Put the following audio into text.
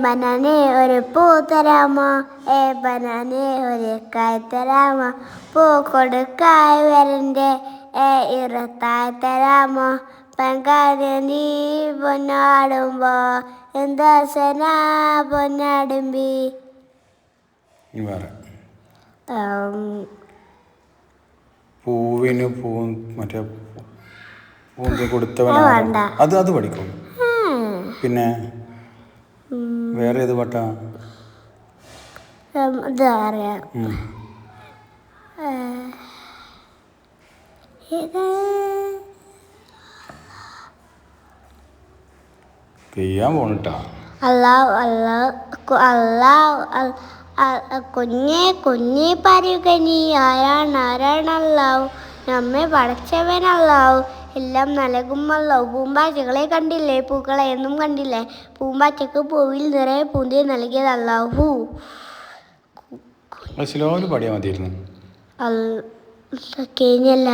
ബനാനെ ഒരു പൂ തരാമോ ബനാനെ ഒരു കായ് തരാമോ പൂ കൊടുക്കായ് വരണ്ടേ ഇറത്തായ് തരാമോ പെങ്കാരി നീ പൊന്നാടുമ്പോ എന്താ സന പൊന്നാടുമ്പി. പൂവിന് മറ്റേ പൂന്തി കൊടുത്തവൻ അത് പഠിക്കും. പിന്നെ വേറെ ഏത് പാട്ടാ? പെയ്യാൻ പോണിട്ടാ. കുഞ്ഞേ കുഞ്ഞേ പറയുക നീ ആരാണല്ലാവു നമ്മെ പടച്ചവനല്ലാവു എല്ലാം നൽകുമല്ലാവു. പൂമ്പാറ്റകളെ കണ്ടില്ലേ പൂക്കളെ എന്നും കണ്ടില്ലേ പൂമ്പാറ്റക്ക് പൂവിൽ നിറയെ പൂന്തി നൽകിയതല്ലാവു. സ്ലോയിൽ പാടിയാൽ മതിയായിരുന്നു. കഴിഞ്ഞല്ല.